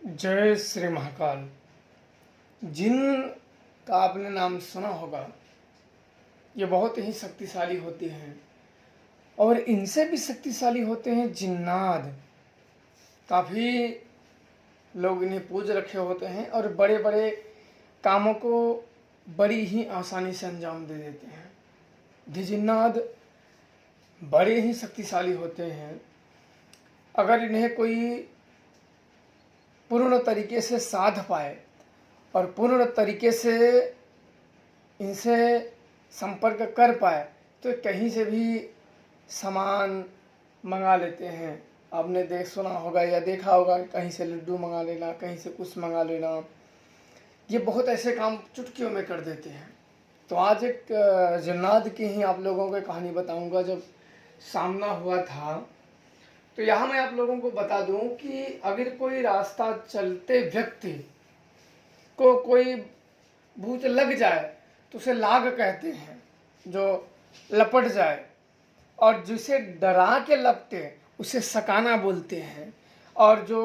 जय श्री महाकाल। जिन का आपने नाम सुना होगा, ये बहुत ही शक्तिशाली होते हैं और इनसे भी शक्तिशाली होते हैं जिन्नात। काफ़ी लोग इन्हें पूज रखे होते हैं और बड़े बड़े कामों को बड़ी ही आसानी से अंजाम दे देते हैं। ये जिन्नात बड़े ही शक्तिशाली होते हैं। अगर इन्हें कोई पूर्ण तरीके से साध पाए और पूर्ण तरीके से इनसे संपर्क कर पाए तो कहीं से भी सामान मंगा लेते हैं। आपने सुना होगा या देखा होगा कि कहीं से लड्डू मंगा लेना, कहीं से कुछ मंगा लेना। ये बहुत ऐसे काम चुटकियों में कर देते हैं। तो आज एक जिन्नात की ही आप लोगों को कहानी बताऊंगा। जब सामना हुआ था तो यहाँ मैं आप लोगों को बता दूं कि अगर कोई रास्ता चलते व्यक्ति को कोई भूत लग जाए तो उसे लाग कहते हैं, जो लपट जाए, और जिसे डरा के लपटे उसे सकाना बोलते हैं, और जो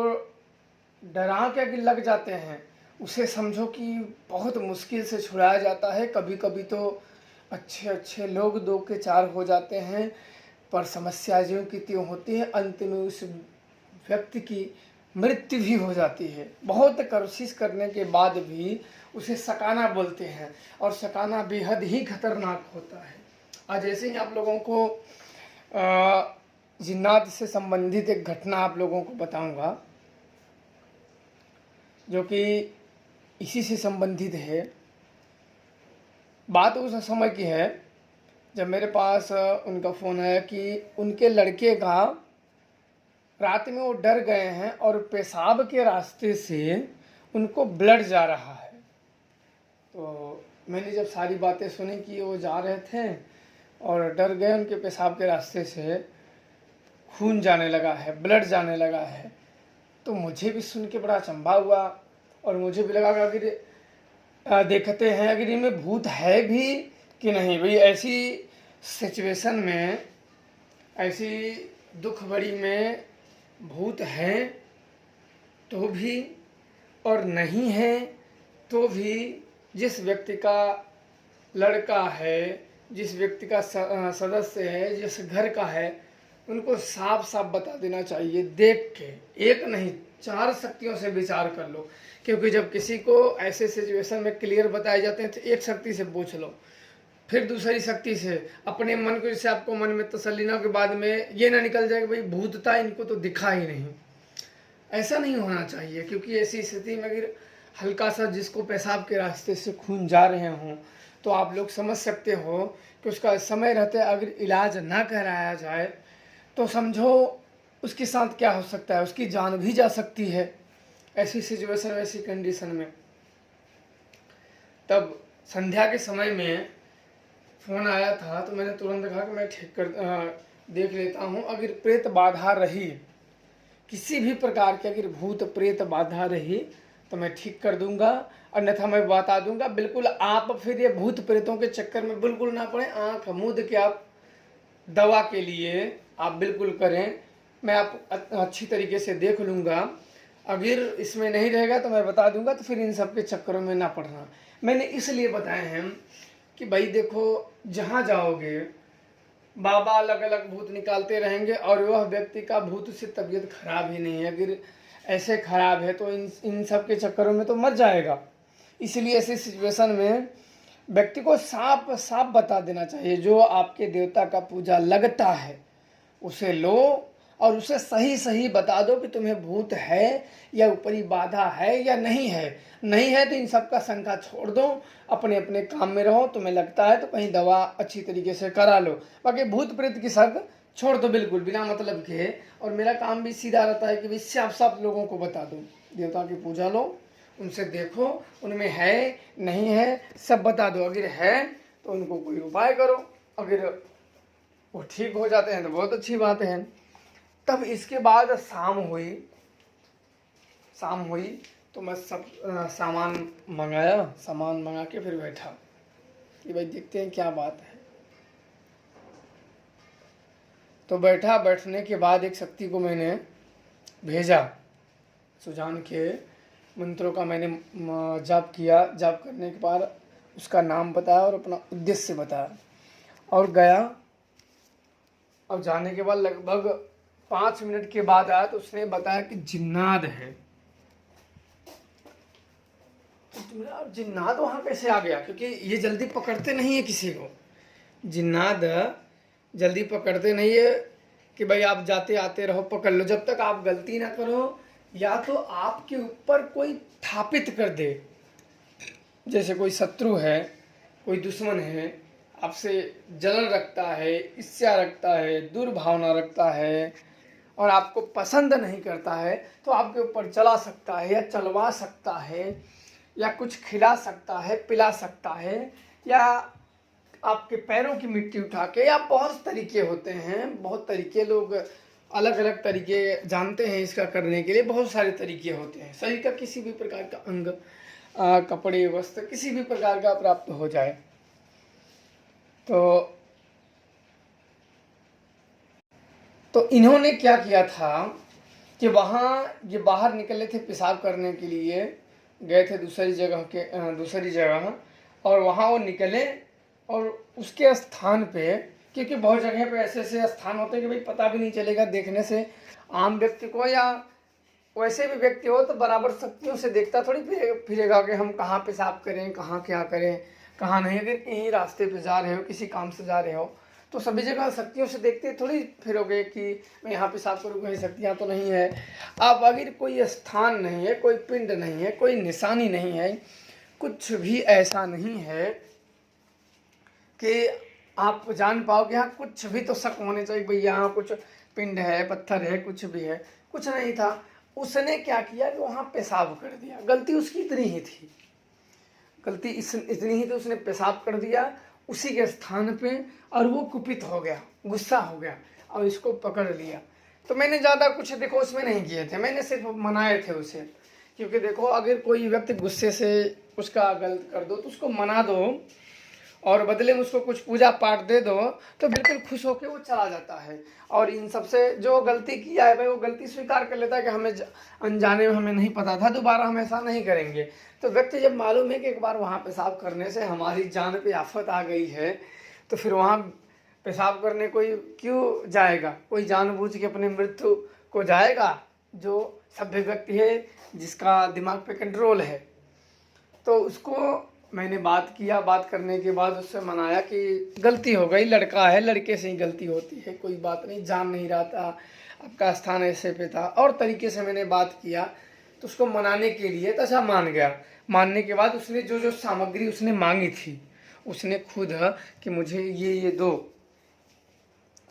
डरा के अगर लग जाते हैं उसे समझो कि बहुत मुश्किल से छुड़ाया जाता है। कभी कभी तो अच्छे अच्छे लोग दो के चार हो जाते हैं, पर समस्या ज्यों की त्यों होती है। अंत में उस व्यक्ति की मृत्यु भी हो जाती है। बहुत कोशिश करने के बाद भी उसे सकाना बोलते हैं और सकाना बेहद ही खतरनाक होता है। आज ऐसे ही आप लोगों को जिन्नात से संबंधित एक घटना आप लोगों को बताऊंगा जो कि इसी से संबंधित है। बात उस समय की है जब मेरे पास उनका फ़ोन आया कि उनके लड़के का रात में वो डर गए हैं और पेशाब के रास्ते से उनको ब्लड जा रहा है। तो मैंने जब सारी बातें सुनी कि वो जा रहे थे और डर गए, उनके पेशाब के रास्ते से खून जाने लगा है, ब्लड जाने लगा है, तो मुझे भी सुन के बड़ा अचंभा हुआ और मुझे भी लगा कि अगर देखते हैं अगर इनमें भूत है भी कि नहीं। भाई ऐसी सिचुएशन में, ऐसी दुख भरी में भूत हैं तो भी और नहीं है तो भी, जिस व्यक्ति का लड़का है, जिस व्यक्ति का सदस्य है, जिस घर का है, उनको साफ साफ बता देना चाहिए। देख के एक नहीं 4 शक्तियों से विचार कर लो, क्योंकि जब किसी को ऐसे सिचुएशन में क्लियर बताए जाते हैं तो एक शक्ति से पूछ लो, फिर दूसरी शक्ति से। अपने मन को, जैसे आपको मन में तसल्ली ना हो कि बाद में ये ना निकल जाए कि भाई भूत था, इनको तो दिखा ही नहीं। ऐसा नहीं होना चाहिए, क्योंकि ऐसी स्थिति में अगर हल्का सा जिसको पेशाब के रास्ते से खून जा रहे हों तो आप लोग समझ सकते हो कि उसका समय रहते अगर इलाज ना कराया जाए तो समझो उसके साथ क्या हो सकता है, उसकी जान भी जा सकती है ऐसी सिचुएशन, ऐसी कंडीशन में। तब संध्या के समय में फ़ोन आया था तो मैंने तुरंत कहा कि मैं ठीक कर देख लेता हूँ। अगर प्रेत बाधा रही, किसी भी प्रकार के अगर भूत प्रेत बाधा रही तो मैं ठीक कर दूंगा, अन्यथा मैं बता दूंगा। बिल्कुल आप फिर ये भूत प्रेतों के चक्कर में बिल्कुल ना पड़े। आँख मूंद के आप दवा के लिए आप बिल्कुल करें, मैं आप अच्छी तरीके से देख लूँगा। अगर इसमें नहीं रहेगा तो मैं बता दूंगा, तो फिर इन सब के चक्करों में ना पड़ना। मैंने इसलिए बताए हैं कि भाई देखो, जहाँ जाओगे बाबा अलग अलग भूत निकालते रहेंगे और वह व्यक्ति का भूत से तबीयत खराब ही नहीं है। अगर ऐसे खराब है तो इन सब के चक्करों में तो मर जाएगा। इसलिए ऐसी सिचुएशन में व्यक्ति को साफ साफ बता देना चाहिए। जो आपके देवता का पूजा लगता है उसे लो और उसे सही सही बता दो कि तुम्हें भूत है या ऊपरी बाधा है या नहीं है। नहीं है तो इन सब का शंका छोड़ दो, अपने अपने काम में रहो। तुम्हें लगता है तो कहीं दवा अच्छी तरीके से करा लो, बाकी भूत प्रेत की शक छोड़ दो बिल्कुल बिना मतलब के। और मेरा काम भी सीधा रहता है कि भाई साफ साफ लोगों को बता दो, देवता की पूजा लो, उनसे देखो उनमें है नहीं है सब बता दो। अगर है तो उनको कोई उपाय करो, अगर वो ठीक हो जाते हैं तो बहुत अच्छी बात है। तब इसके बाद शाम हुई तो मैं सब सामान मंगाया, सामान मंगा के फिर बैठा कि भाई देखते हैं क्या बात है। तो बैठने के बाद एक शक्ति को मैंने भेजा सुजान के मंत्रों का मैंने जाप किया। जाप करने के बाद उसका नाम बताया और अपना उद्देश्य बताया और गया। और जाने के बाद लगभग 5 मिनट के बाद आया तो उसने बताया कि जिन्नात है। तो अब जिन्नात वहाँ कैसे आ गया, क्योंकि ये जल्दी पकड़ते नहीं है किसी को। जिन्नात जल्दी पकड़ते नहीं है कि भाई आप जाते आते रहो पकड़ लो, जब तक आप गलती ना करो या तो आपके ऊपर कोई थापित कर दे। जैसे कोई शत्रु है, कोई दुश्मन है, आपसे जलन रखता है, ईर्ष्या रखता है, दुर्भावना रखता है और आपको पसंद नहीं करता है, तो आपके ऊपर चला सकता है या चलवा सकता है या कुछ खिला सकता है, पिला सकता है, या आपके पैरों की मिट्टी उठा के, या बहुत तरीके होते हैं, बहुत तरीके, लोग अलग अलग तरीके जानते हैं इसका करने के लिए। बहुत सारे तरीके होते हैं, शरीर का किसी भी प्रकार का अंग, कपड़े, वस्त्र, किसी भी प्रकार का प्राप्त हो जाए। तो इन्होंने क्या किया था कि वहाँ ये बाहर निकले थे पेशाब करने के लिए, गए थे दूसरी जगह, और वहाँ वो निकले और उसके स्थान पे, क्योंकि बहुत जगह पे ऐसे ऐसे स्थान होते हैं कि भाई पता भी नहीं चलेगा देखने से आम व्यक्ति को, या वैसे भी व्यक्ति हो तो बराबर शक्तियों से देखता थोड़ी फिरेगा कि हम कहाँ पेशाब करें, कहाँ क्या करें, कहाँ नहीं। अगर कहीं रास्ते पे जा रहे हो, किसी काम से जा रहे हो, तो सभी जगह शक्तियों से देखते थोड़ी फिरोगे कि मैं यहाँ पेशाब करूँ, कहीं शक्तियाँ तो नहीं है। अब अगर कोई स्थान नहीं है, कोई पिंड नहीं है, कोई निशानी नहीं है, कुछ भी ऐसा नहीं है कि आप जान पाओ कि यहाँ कुछ भी तो शक होने चाहिए, भाई यहाँ कुछ पिंड है, पत्थर है, कुछ भी है। कुछ नहीं था। उसने क्या किया कि वहाँ पेशाब कर दिया। गलती उसकी इतनी ही थी, इतनी ही थी, उसने पेशाब कर दिया उसी के स्थान पे, और वो कुपित हो गया, गुस्सा हो गया और इसको पकड़ लिया। तो मैंने ज़्यादा कुछ देखो उसमें नहीं किए थे, मैंने सिर्फ मनाए थे उसे, क्योंकि देखो अगर कोई व्यक्ति गुस्से से उसका गलत कर दो तो उसको मना दो और बदले में उसको कुछ पूजा पाठ दे दो तो बिल्कुल खुश होकर वो चला जाता है। और इन सबसे जो गलती किया है भाई, वो गलती स्वीकार कर लेता है कि हमें अनजाने में हमें नहीं पता था, दोबारा हम ऐसा नहीं करेंगे। तो व्यक्ति जब मालूम है कि एक बार वहाँ पेशाब करने से हमारी जान पे आफत आ गई है, तो फिर वहाँ पेशाब करने कोई क्यों जाएगा? कोई जानबूझ के अपने मृत्यु को जाएगा? जो सभ्य व्यक्ति है, जिसका दिमाग पे कंट्रोल है। तो उसको मैंने बात किया, बात करने के बाद उससे मनाया कि गलती हो गई, लड़का है, लड़के से ही गलती होती है, कोई बात नहीं, जान नहीं रहा था, आपका स्थान ऐसे पे था, और तरीके से मैंने बात किया। तो उसको मनाने के लिए तो अच्छा मान गया। मानने के बाद उसने जो जो सामग्री उसने मांगी थी, उसने खुद कि मुझे ये दो,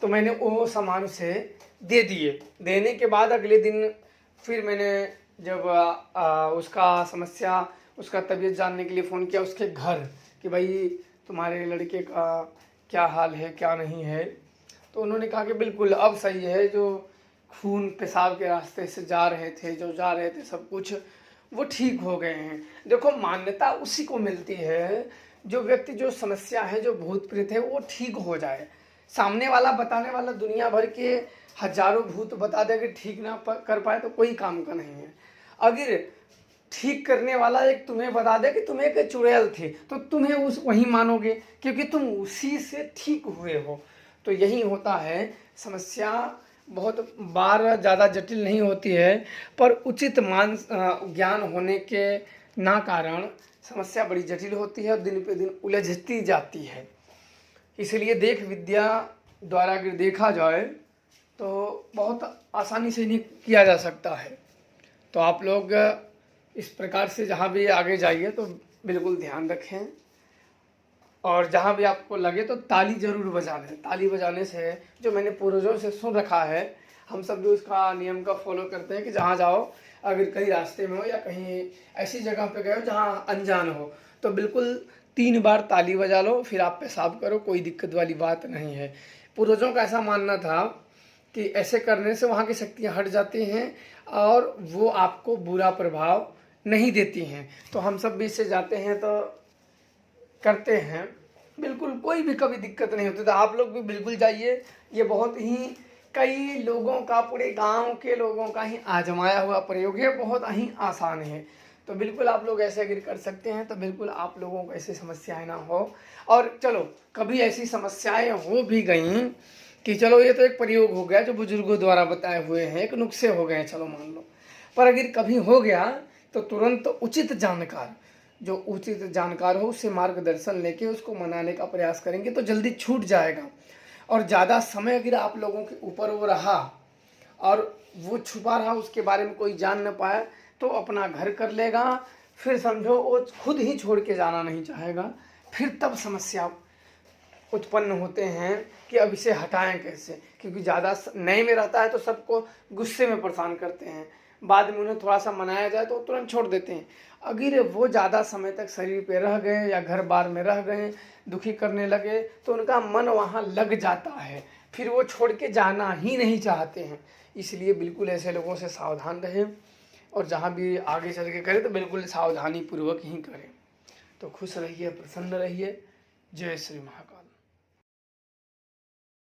तो मैंने वो सामान उसे दे दिए। देने के बाद अगले दिन फिर मैंने जब उसका समस्या, उसका तबीयत जानने के लिए फ़ोन किया उसके घर कि भाई तुम्हारे लड़के का क्या हाल है, क्या नहीं है। तो उन्होंने कहा कि बिल्कुल अब सही है, जो खून पेशाब के रास्ते से जा रहे थे, सब कुछ वो ठीक हो गए हैं। देखो मान्यता उसी को मिलती है जो व्यक्ति, जो समस्या है, जो भूत प्रेत है, वो ठीक हो जाए। सामने वाला बताने वाला दुनिया भर के हजारों भूत बता दे कि ठीक ना कर पाए तो कोई काम का नहीं है। अगर ठीक करने वाला एक तुम्हें बता दे कि तुम एक चुड़ैल थे, तो तुम्हें वही मानोगे, क्योंकि तुम उसी से ठीक हुए हो। तो यही होता है, समस्या बहुत बार ज़्यादा जटिल नहीं होती है, पर उचित ज्ञान होने के ना कारण समस्या बड़ी जटिल होती है और दिन पे दिन उलझती जाती है। इसलिए देख विद्या द्वारा अगर देखा जाए तो बहुत आसानी से इन्हें किया जा सकता है। तो आप लोग इस प्रकार से जहाँ भी आगे जाइए तो बिल्कुल ध्यान रखें, और जहाँ भी आपको लगे तो ताली ज़रूर बजा लें। ताली बजाने से, जो मैंने पूर्वजों से सुन रखा है, हम सब भी उसका नियम का फॉलो करते हैं कि जहाँ जाओ, अगर कहीं रास्ते में हो या कहीं ऐसी जगह पे गए हो जहाँ अनजान हो, तो बिल्कुल 3 बार ताली बजा लो, फिर आप पेशाब करो, कोई दिक्कत वाली बात नहीं है। पूर्वजों का ऐसा मानना था कि ऐसे करने से वहाँ की शक्तियाँ हट जाती हैं और वो आपको बुरा प्रभाव नहीं देती हैं। तो हम सब भी इससे जाते हैं तो करते हैं, बिल्कुल कोई भी कभी दिक्कत नहीं होती। तो आप लोग भी बिल्कुल जाइए। ये बहुत ही कई लोगों का, पूरे गांव के लोगों का ही आजमाया हुआ प्रयोग है, बहुत ही आसान है। तो बिल्कुल आप लोग ऐसे अगर कर सकते हैं तो बिल्कुल आप लोगों को ऐसी समस्याएं ना हो। और चलो कभी ऐसी समस्याएं हो भी गई कि चलो ये तो एक प्रयोग हो गया जो बुजुर्गों द्वारा बताए हुए हैं, एक नुस्खे हो गए, चलो मान लो, पर अगर कभी हो गया तो तुरंत उचित जानकार, जो उचित जानकार हो उससे मार्गदर्शन लेके उसको मनाने का प्रयास करेंगे तो जल्दी छूट जाएगा। और ज़्यादा समय अगर आप लोगों के ऊपर वो रहा और वो छुपा रहा, उसके बारे में कोई जान न पाए, तो अपना घर कर लेगा, फिर समझो वो खुद ही छोड़ के जाना नहीं चाहेगा, फिर तब समस्या उत्पन्न होते हैं कि अब इसे हटाएं कैसे, क्योंकि ज़्यादा नए में रहता है तो सबको गुस्से में परेशान करते हैं, बाद में उन्हें थोड़ा सा मनाया जाए तो तुरंत छोड़ देते हैं। अगर वो ज़्यादा समय तक शरीर पे रह गए या घर बार में रह गए, दुखी करने लगे, तो उनका मन वहाँ लग जाता है, फिर वो छोड़ के जाना ही नहीं चाहते हैं। इसलिए बिल्कुल ऐसे लोगों से सावधान रहें, और जहाँ भी आगे चल के करें तो बिल्कुल सावधानी पूर्वक ही करें। तो खुश रहिए, प्रसन्न रहिए। जय श्री महाकाल।